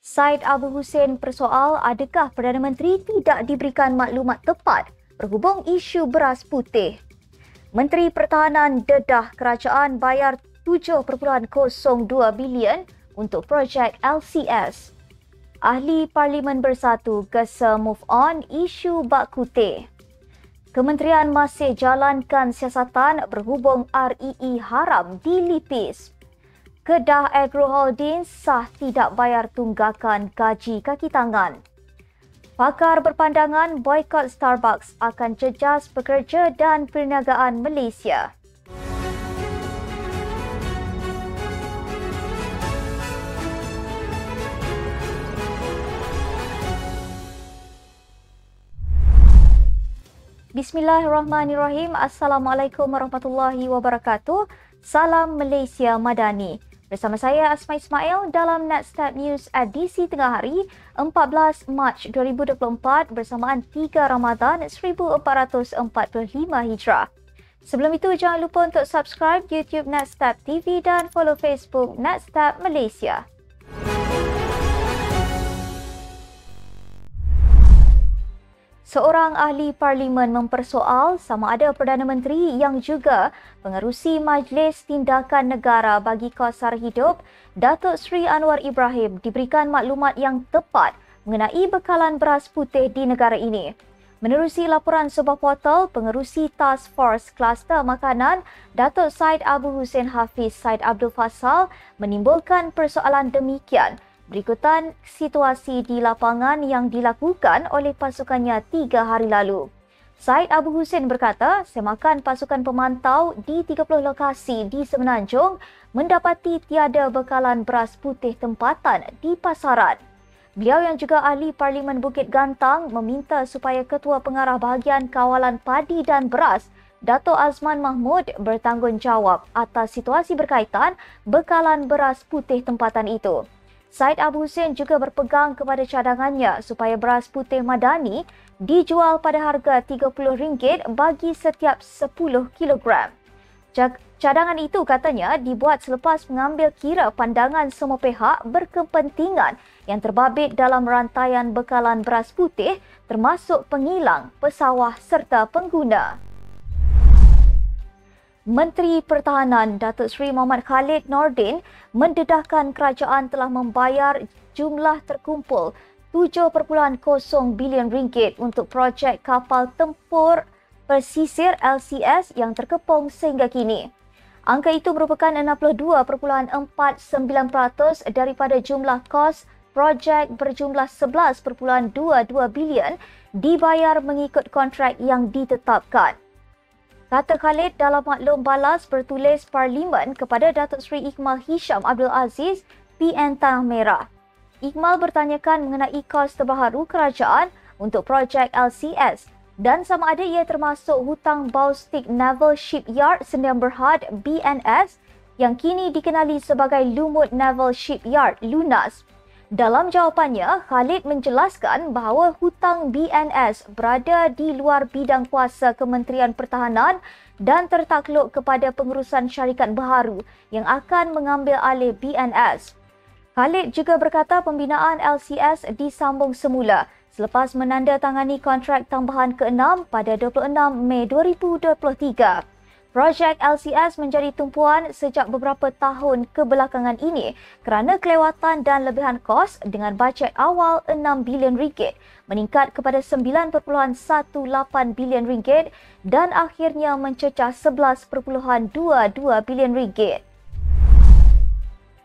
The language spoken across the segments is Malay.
Said Abu Hussein persoal adakah Perdana Menteri tidak diberikan maklumat tepat berhubung isu beras putih. Menteri Pertahanan dedah kerajaan bayar 7.02 bilion untuk projek LCS. Ahli Parlimen Bersatu gesa move on isu bak kutih. Kementerian masih jalankan siasatan berhubung REE haram dilipis. Kedah Agro Holdings sah tidak bayar tunggakan gaji kaki tangan. Pakar berpandangan boikot Starbucks akan jejas pekerja dan perniagaan Malaysia. Bismillahirrahmanirrahim. Assalamualaikum warahmatullahi wabarakatuh. Salam Malaysia Madani. Bersama saya Asma Ismail dalam Netstat News edisi tengah hari 14 Mac 2024 bersamaan 3 Ramadan 1445 Hijrah. Sebelum itu jangan lupa untuk subscribe YouTube Netstat TV dan follow Facebook Netstat Malaysia. Seorang ahli parlimen mempersoal sama ada Perdana Menteri yang juga pengerusi Majlis Tindakan Negara bagi Kos Sara Hidup, Datuk Seri Anwar Ibrahim diberikan maklumat yang tepat mengenai bekalan beras putih di negara ini. Menerusi laporan sebuah portal, pengerusi Task Force Kluster Makanan, Datuk Said Abu Hussein Hafiz Said Abdul Fasal menimbulkan persoalan demikian. Berikutan situasi di lapangan yang dilakukan oleh pasukannya 3 hari lalu. Said Abu Hussein berkata, semakan pasukan pemantau di 30 lokasi di Semenanjung mendapati tiada bekalan beras putih tempatan di pasaran. Beliau yang juga ahli Parlimen Bukit Gantang meminta supaya Ketua Pengarah Bahagian Kawalan Padi dan Beras, Dato' Azman Mahmud bertanggungjawab atas situasi berkaitan bekalan beras putih tempatan itu. Said Abu Hussein juga berpegang kepada cadangannya supaya beras putih madani dijual pada harga RM30 bagi setiap 10 kilogram. Cadangan itu katanya dibuat selepas mengambil kira pandangan semua pihak berkepentingan yang terbabit dalam rantaian bekalan beras putih termasuk pengilang, pesawah serta pengguna. Menteri Pertahanan Datuk Seri Muhammad Khalid Nordin mendedahkan kerajaan telah membayar jumlah terkumpul 7.0 bilion ringgit untuk projek kapal tempur pesisir LCS yang terkepung sehingga kini. Angka itu merupakan 62.49% daripada jumlah kos projek berjumlah 11.22 bilion dibayar mengikut kontrak yang ditetapkan. Kata Khalid dalam maklum balas bertulis Parlimen kepada Datuk Seri Iqmal Hisham Abdul Aziz, PN Tanah Merah. Iqmal bertanyakan mengenai kos terbaru kerajaan untuk projek LCS dan sama ada ia termasuk hutang Baltic Naval Shipyard Sdn Bhd BNS yang kini dikenali sebagai Lumut Naval Shipyard LUNAS. Dalam jawapannya, Khalid menjelaskan bahawa hutang BNS berada di luar bidang kuasa Kementerian Pertahanan dan tertakluk kepada pengurusan syarikat baharu yang akan mengambil alih BNS. Khalid juga berkata pembinaan LCS disambung semula selepas menandatangani kontrak tambahan ke-6 pada 26 Mei 2023. Projek LCS menjadi tumpuan sejak beberapa tahun kebelakangan ini kerana kelewatan dan lebihan kos dengan bajet awal 6 bilion ringgit meningkat kepada 9.18 bilion ringgit dan akhirnya mencecah 11.22 bilion ringgit.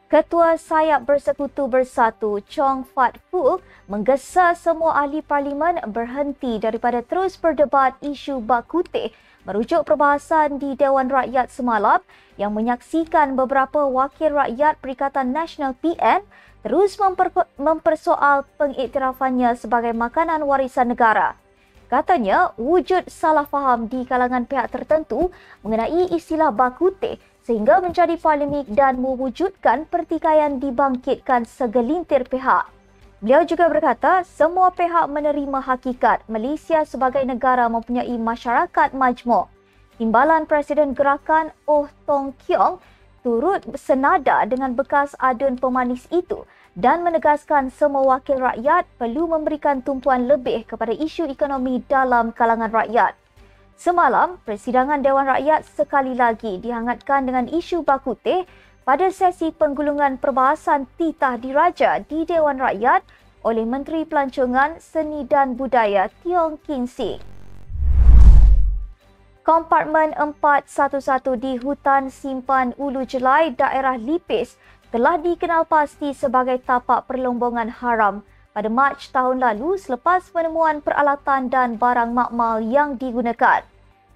Ketua Sayap Bersekutu Bersatu Chong Fat Fook menggesa semua ahli parlimen berhenti daripada terus berdebat isu bak kutih merujuk perbahasan di Dewan Rakyat semalam yang menyaksikan beberapa wakil rakyat Perikatan Nasional PN terus mempersoal pengiktirafannya sebagai makanan warisan negara. Katanya, wujud salah faham di kalangan pihak tertentu mengenai istilah bak kutih sehingga menjadi polemik dan mewujudkan pertikaian dibangkitkan segelintir pihak. Beliau juga berkata semua pihak menerima hakikat Malaysia sebagai negara mempunyai masyarakat majmuk. Timbalan Presiden Gerakan Oh Tong Kiong turut senada dengan bekas adun pemanis itu dan menegaskan semua wakil rakyat perlu memberikan tumpuan lebih kepada isu ekonomi dalam kalangan rakyat. Semalam, persidangan Dewan Rakyat sekali lagi dihangatkan dengan isu bakuteh pada sesi penggulungan perbahasan titah diraja di Dewan Rakyat oleh Menteri Pelancongan, Seni dan Budaya Tiong Kin Sing. Kompartmen 411 di Hutan Simpan Ulu Jelai, daerah Lipis telah dikenal pasti sebagai tapak perlombongan haram pada Mac tahun lalu selepas penemuan peralatan dan barang makmal yang digunakan.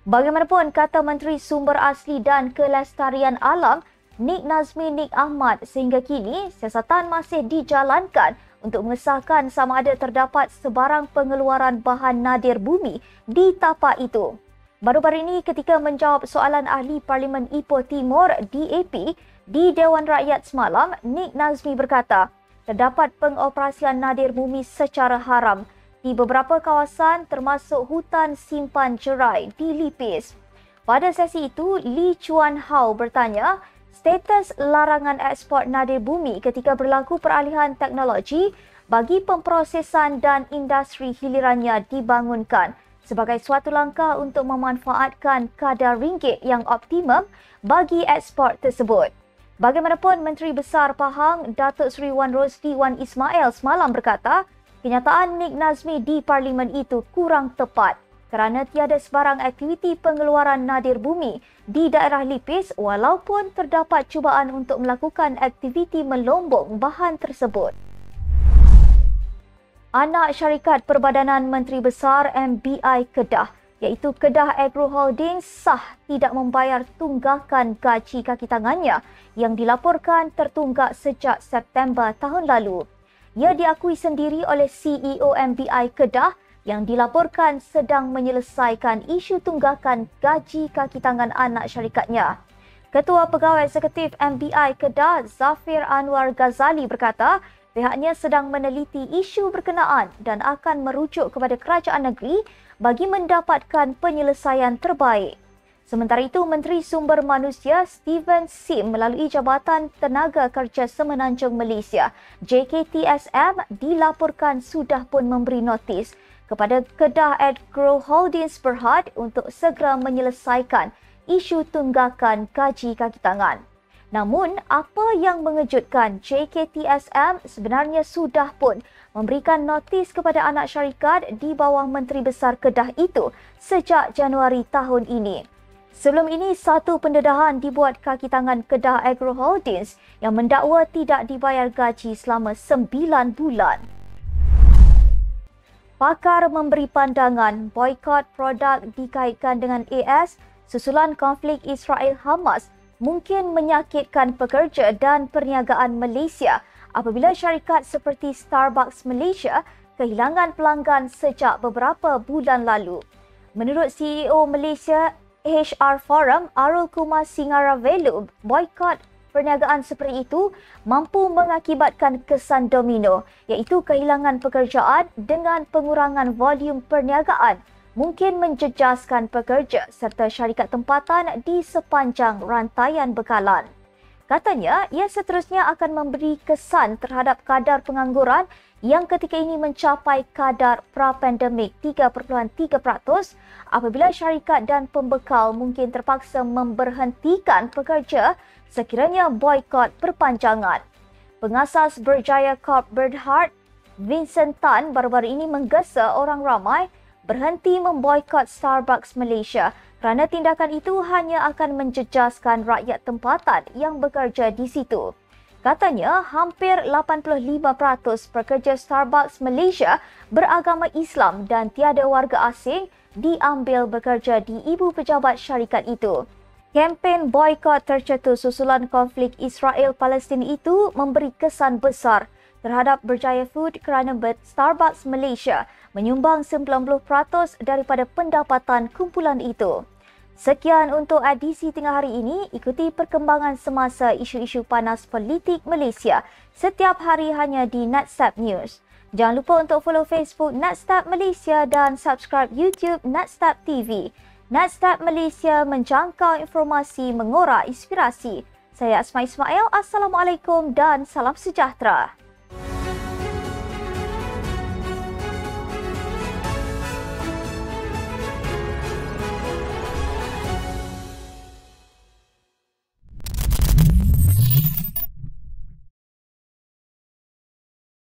Bagaimanapun, kata Menteri Sumber Asli dan Kelestarian Alam Nik Nazmi Nik Ahmad, sehingga kini siasatan masih dijalankan untuk mengesahkan sama ada terdapat sebarang pengeluaran bahan nadir bumi di tapak itu. Baru-baru ini ketika menjawab soalan ahli Parlimen Ipoh Timur DAP di Dewan Rakyat semalam, Nik Nazmi berkata terdapat pengoperasian nadir bumi secara haram di beberapa kawasan termasuk hutan simpan jerai di Lipis. Pada sesi itu, Lee Chuan Hao bertanya status larangan ekspor nadir bumi ketika berlaku peralihan teknologi bagi pemprosesan dan industri hilirannya dibangunkan sebagai suatu langkah untuk memanfaatkan kadar ringgit yang optimum bagi ekspor tersebut. Bagaimanapun, Menteri Besar Pahang Datuk Seri Wan Rosli Wan Ismail semalam berkata, kenyataan Nik Nazmi di Parlimen itu kurang tepat kerana tiada sebarang aktiviti pengeluaran nadir bumi di daerah Lipis walaupun terdapat cubaan untuk melakukan aktiviti melombong bahan tersebut. Anak syarikat Perbadanan Menteri Besar MBI Kedah iaitu Kedah Agro Holdings sah tidak membayar tunggakan gaji kaki tangannya yang dilaporkan tertunggak sejak September tahun lalu. Ia diakui sendiri oleh CEO MBI Kedah yang dilaporkan sedang menyelesaikan isu tunggakan gaji kaki tangan anak syarikatnya. Ketua Pegawai Eksekutif MBI Kedah Zafir Anwar Ghazali berkata, pihaknya sedang meneliti isu berkenaan dan akan merujuk kepada kerajaan negeri bagi mendapatkan penyelesaian terbaik. Sementara itu, Menteri Sumber Manusia Steven Sim melalui Jabatan Tenaga Kerja Semenanjung Malaysia JKTSM dilaporkan sudah pun memberi notis kepada Kedah Agro Holdings Berhad untuk segera menyelesaikan isu tunggakan gaji kaki tangan. Namun, apa yang mengejutkan, JKTSM sebenarnya sudah pun memberikan notis kepada anak syarikat di bawah Menteri Besar Kedah itu sejak Januari tahun ini. Sebelum ini, satu pendedahan dibuat kaki tangan Kedah Agro Holdings yang mendakwa tidak dibayar gaji selama 9 bulan. Pakar memberi pandangan boikot produk dikaitkan dengan AS susulan konflik Israel-Hamas mungkin menyakitkan pekerja dan perniagaan Malaysia apabila syarikat seperti Starbucks Malaysia kehilangan pelanggan sejak beberapa bulan lalu. Menurut CEO Malaysia HR Forum Arul Kumar Singaravelu, boikot perniagaan seperti itu mampu mengakibatkan kesan domino iaitu kehilangan pekerjaan dengan pengurangan volume perniagaan mungkin menjejaskan pekerja serta syarikat tempatan di sepanjang rantaian bekalan. Katanya, ia seterusnya akan memberi kesan terhadap kadar pengangguran yang ketika ini mencapai kadar pra-pandemik 3.3% apabila syarikat dan pembekal mungkin terpaksa memberhentikan pekerja sekiranya boikot berpanjangan. Pengasas Berjaya Corp Berhad, Vincent Tan, baru-baru ini menggesa orang ramai berhenti memboikot Starbucks Malaysia kerana tindakan itu hanya akan menjejaskan rakyat tempatan yang bekerja di situ. Katanya, hampir 85% pekerja Starbucks Malaysia beragama Islam dan tiada warga asing diambil bekerja di ibu pejabat syarikat itu. Kempen boikot tercetus susulan konflik Israel-Palestin itu memberi kesan besar terhadap Berjaya Food kerana Starbucks Malaysia menyumbang 90% daripada pendapatan kumpulan itu. Sekian untuk edisi tengah hari ini. Ikuti perkembangan semasa isu-isu panas politik Malaysia setiap hari hanya di NatStab News. Jangan lupa untuk follow Facebook NatStab Malaysia dan subscribe YouTube NatStab TV. NatStab Malaysia menjangkau informasi mengorak inspirasi. Saya Asma Ismail. Assalamualaikum dan salam sejahtera.